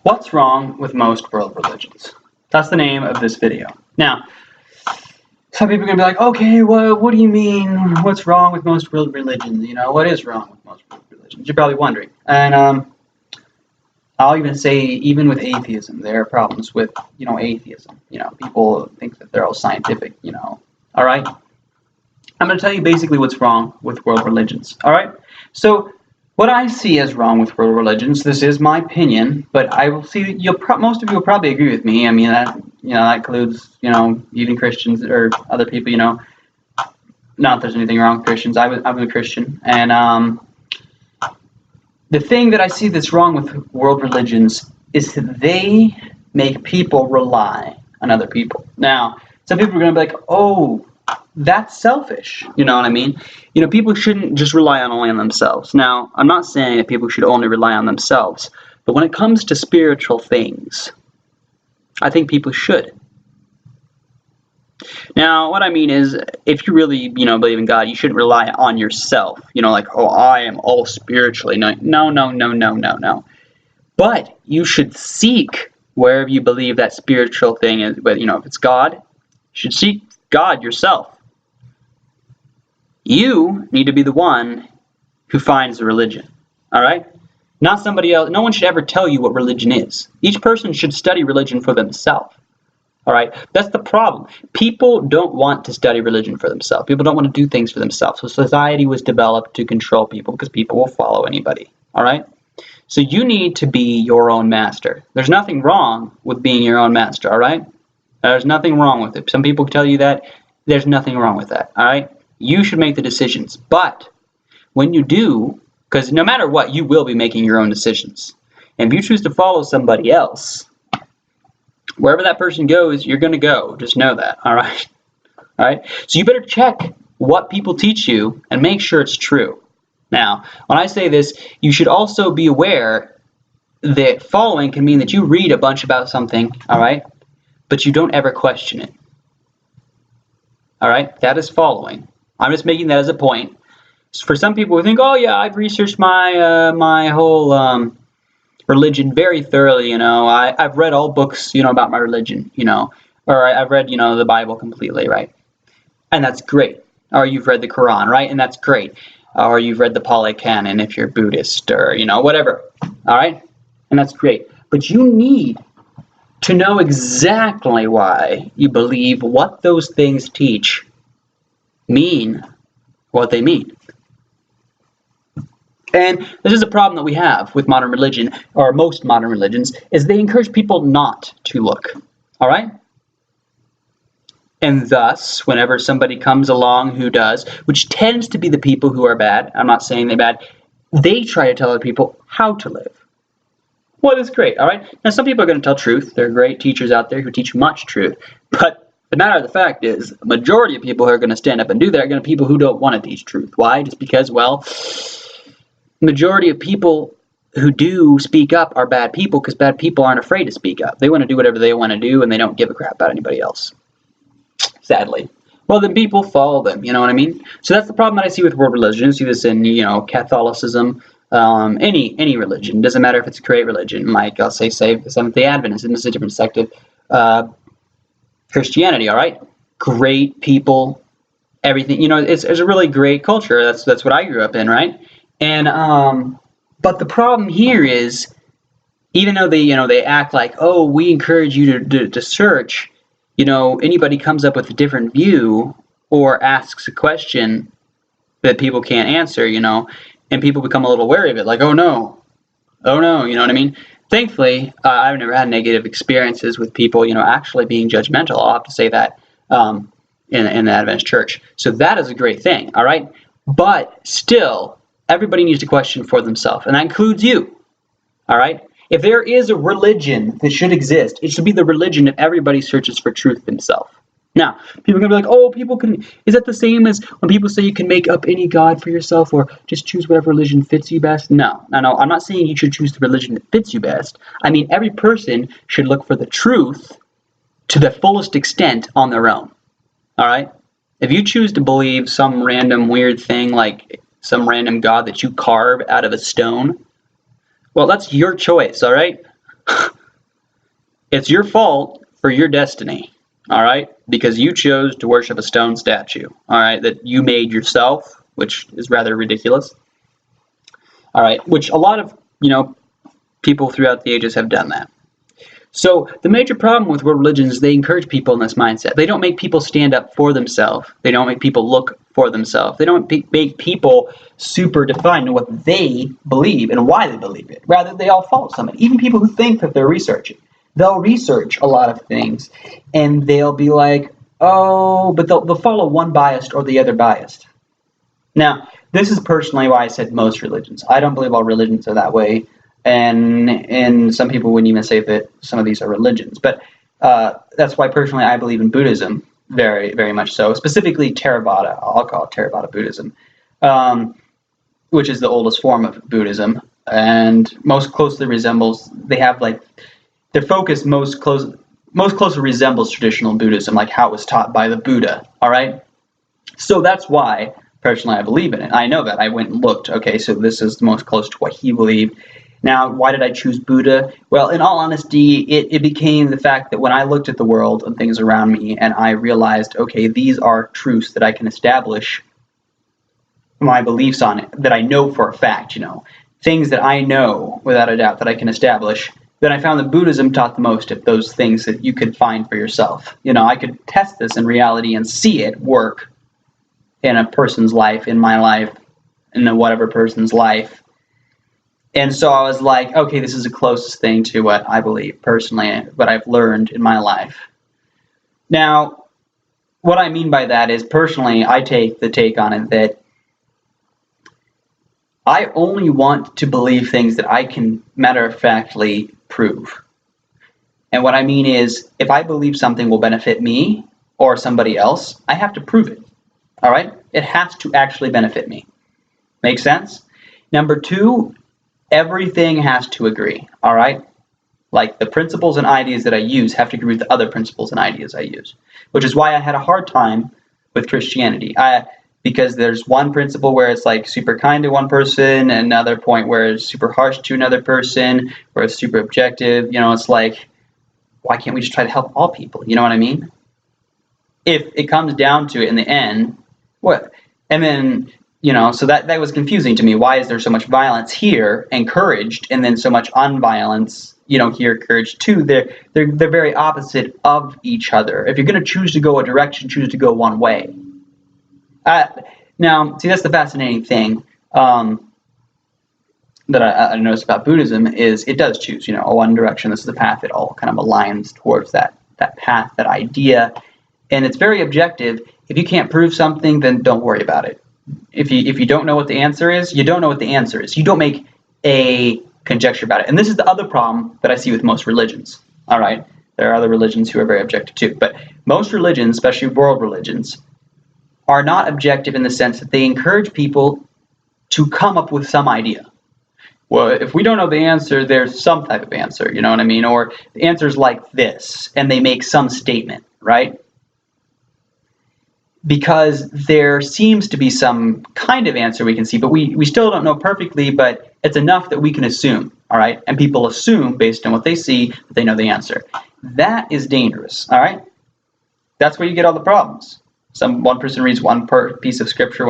What's wrong with most world religions? That's the name of this video. Now, some people are going to be like, okay, well, what do you mean? What's wrong with most world religions? You know, what is wrong with most world religions? You're probably wondering. And I'll even say, even with atheism, there are problems with, atheism. People think that they're all scientific, all right? I'm going to tell you basically what's wrong with world religions, all right? So what I see as wrong with world religions, this is my opinion, but I will see most of you will probably agree with me. I mean, that includes, even Christians or other people, not that there's anything wrong with Christians. I'm a Christian, and the thing that I see that's wrong with world religions is that they make people rely on other people. Now, some people are going to be like, oh, that's selfish. You know what I mean? People shouldn't just rely only on themselves. Now, I'm not saying that people should only rely on themselves, but when it comes to spiritual things, I think people should. Now, what I mean is, if you really, believe in God, you shouldn't rely on yourself. Like, oh, I am all spiritually. No. But you should seek wherever you believe that spiritual thing is. But, if it's God, you should seek God yourself. You need to be the one who finds the religion. All right? Not somebody else. No one should ever tell you what religion is. Each person should study religion for themselves. All right? That's the problem. People don't want to study religion for themselves. People don't want to do things for themselves. So society was developed to control people because people will follow anybody. All right? So you need to be your own master. There's nothing wrong with being your own master. All right? There's nothing wrong with it. Some people tell you that. There's nothing wrong with that. All right? You should make the decisions. But when you do, because no matter what, you will be making your own decisions. And if you choose to follow somebody else, wherever that person goes, you're going to go. Just know that. All right? All right? So you better check what people teach you and make sure it's true. Now, when I say this, you should also be aware that following can mean that you read a bunch about something, all right, but you don't ever question it. All right? That is following. I'm just making that as a point. For some people who think, oh, yeah, I've researched my whole religion very thoroughly, I've read all books, about my religion, or I've read, the Bible completely, right? And that's great. Or you've read the Quran, right? And that's great. Or you've read the Pali Canon if you're Buddhist, or, whatever, all right? And that's great. But you need to know exactly why you believe what those things teach mean what they mean. And this is a problem that we have with modern religion, or most modern religions, is they encourage people not to look. All right? And thus, whenever somebody comes along who does, which tends to be the people who are bad, I'm not saying they're bad, they try to tell other people how to live. Well, it's great, all right? Now, some people are going to tell truth. There are great teachers out there who teach much truth. But the matter of the fact is, the majority of people who are going to stand up and do that are going to be people who don't want to teach truth. Why? Just because, well, majority of people who do speak up are bad people, because bad people aren't afraid to speak up. They want to do whatever they want to do, and they don't give a crap about anybody else. Sadly. Well, then people follow them, you know what I mean? So that's the problem that I see with world religion. I see this in, Catholicism, any religion. Doesn't matter if it's a great religion, like I'll say Seventh-day Adventism is a different sect of Christianity, all right? Great people, everything. It's a really great culture. That's what I grew up in, right? And but the problem here is, even though they act like, oh, we encourage you to search, anybody comes up with a different view or asks a question that people can't answer, and people become a little wary of it, like, oh no, you know what I mean? Thankfully, I've never had negative experiences with people, actually being judgmental. I'll have to say that in the Adventist church. So that is a great thing, all right? But still, everybody needs to question for themselves, and that includes you, all right? If there is a religion that should exist, it should be the religion that everybody searches for truth themselves. Now, people are going to be like, oh, is that the same as when people say you can make up any god for yourself or just choose whatever religion fits you best? No, I'm not saying you should choose the religion that fits you best. I mean, every person should look for the truth to the fullest extent on their own, all right? If you choose to believe some random weird thing, like some random god that you carve out of a stone, well, that's your choice, all right? It's your fault for your destiny, all right? Because you chose to worship a stone statue, all right, that you made yourself, which is rather ridiculous. All right, which a lot of, people throughout the ages have done that. So the major problem with world religions is they encourage people in this mindset. They don't make people stand up for themselves. They don't make people look for themselves. They don't make people super define what they believe and why they believe it. Rather, they all follow somebody. Even people who think that they're researching. They'll research a lot of things and they'll be like, oh, but they'll follow one biased or the other biased. Now, this is personally why I said most religions. I don't believe all religions are that way. And some people wouldn't even say that some of these are religions. But that's why personally I believe in Buddhism, very, very much so. Specifically Theravada, I'll call it Theravada Buddhism, which is the oldest form of Buddhism and most closely resembles, their focus most closely resembles traditional Buddhism, like how it was taught by the Buddha, all right? So that's why personally I believe in it. I know that. I went and looked, okay, so this is the most close to what he believed. Now, why did I choose Buddha? Well, in all honesty, it became the fact that when I looked at the world and things around me and I realized, okay, these are truths that I can establish my beliefs on it, that I know for a fact, things that I know without a doubt that I can establish, then I found that Buddhism taught the most of those things that you could find for yourself. I could test this in reality and see it work in a person's life, in my life, in whatever person's life. And so I was like, okay, this is the closest thing to what I believe personally, what I've learned in my life. Now, what I mean by that is personally, I take the take on it that I only want to believe things that I can matter-of-factly prove. And what I mean is, if I believe something will benefit me or somebody else, I have to prove it. All right? It has to actually benefit me. Make sense? Number two, everything has to agree, all right? Like the principles and ideas that I use have to agree with the other principles and ideas I use, which is why I had a hard time with Christianity. Because there's one principle where it's like super kind to one person, and another point where it's super harsh to another person, where it's super objective. It's like, why can't we just try to help all people? You know what I mean? If it comes down to it in the end, what? And then, so that was confusing to me. Why is there so much violence here encouraged, and then so much unviolence, here encouraged too? They're very opposite of each other. If you're going to choose to go a direction, choose to go one way. Now, see, that's the fascinating thing that I noticed about Buddhism is it does choose, one direction. This is the path. It all kind of aligns towards that path, that idea, and it's very objective. If you can't prove something, then don't worry about it. If you don't know what the answer is, you don't know what the answer is. You don't make a conjecture about it. And this is the other problem that I see with most religions. All right, there are other religions who are very objective too, but most religions, especially world religions, are not objective in the sense that they encourage people to come up with some idea. Well, if we don't know the answer, there's some type of answer, you know what I mean? Or the answer is like this, and they make some statement, right? Because there seems to be some kind of answer we can see, but we still don't know perfectly, but it's enough that we can assume, all right? And people assume, based on what they see, that they know the answer. That is dangerous, all right? That's where you get all the problems. One person reads one piece of scripture,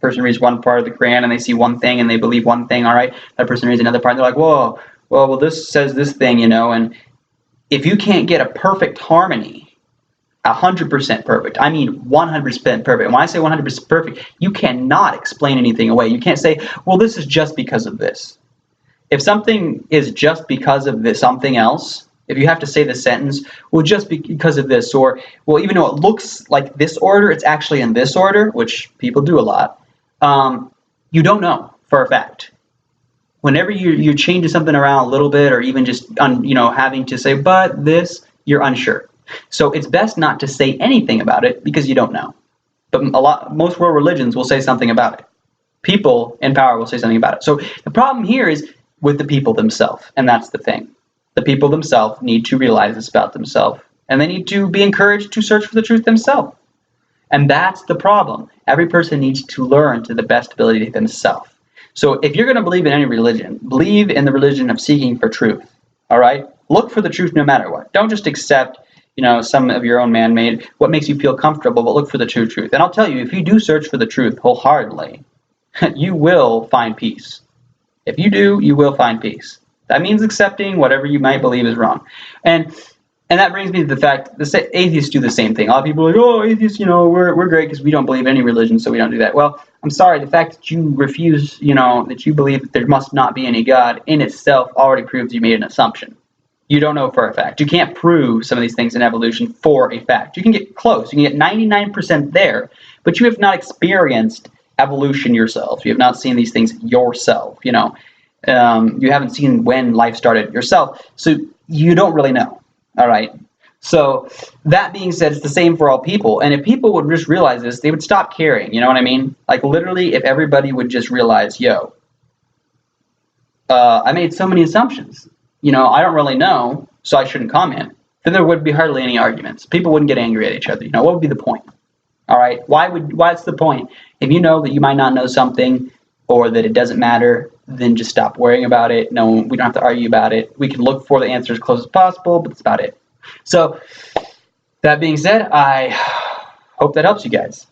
person reads one part of the Quran, and they see one thing, and they believe one thing, all right? That person reads another part, and they're like, whoa, well, this says this thing, and if you can't get a perfect harmony, 100% perfect. I mean 100% perfect. And when I say 100% perfect, you cannot explain anything away. You can't say, well, this is just because of this. If something is just because of this something else, if you have to say the sentence, well, just because of this, or, well, even though it looks like this order, it's actually in this order, which people do a lot, you don't know for a fact. Whenever you're changing something around a little bit, or even just, having to say, but this, you're unsure. So it's best not to say anything about it because you don't know. But most world religions will say something about it. People in power will say something about it. So the problem here is with the people themselves, and that's the thing. The people themselves need to realize this about themselves, and they need to be encouraged to search for the truth themselves. And that's the problem. Every person needs to learn to the best ability of themselves. So if you're going to believe in any religion, believe in the religion of seeking for truth. All right? Look for the truth no matter what. Don't just accept, some of your own man-made, what makes you feel comfortable, but look for the true truth. And I'll tell you, if you do search for the truth wholeheartedly, you will find peace. If you do, you will find peace. That means accepting whatever you might believe is wrong. And that brings me to the fact that atheists do the same thing. A lot of people are like, oh, atheists, we're great because we don't believe in any religion, so we don't do that. Well, I'm sorry, the fact that you refuse, that you believe that there must not be any God in itself already proves you made an assumption. You don't know for a fact. You can't prove some of these things in evolution for a fact. You can get close. You can get 99% there, but you have not experienced evolution yourself. You have not seen these things yourself, you haven't seen when life started yourself, so you don't really know. All right. So that being said, it's the same for all people. And if people would just realize this, they would stop caring. You know what I mean? Like literally, if everybody would just realize, I made so many assumptions. I don't really know, so I shouldn't comment. Then there would be hardly any arguments. People wouldn't get angry at each other. What would be the point? All right. What's the point? If you know that you might not know something or that it doesn't matter, then just stop worrying about it. No, we don't have to argue about it. We can look for the answer as close as possible, but that's about it. So that being said, I hope that helps you guys.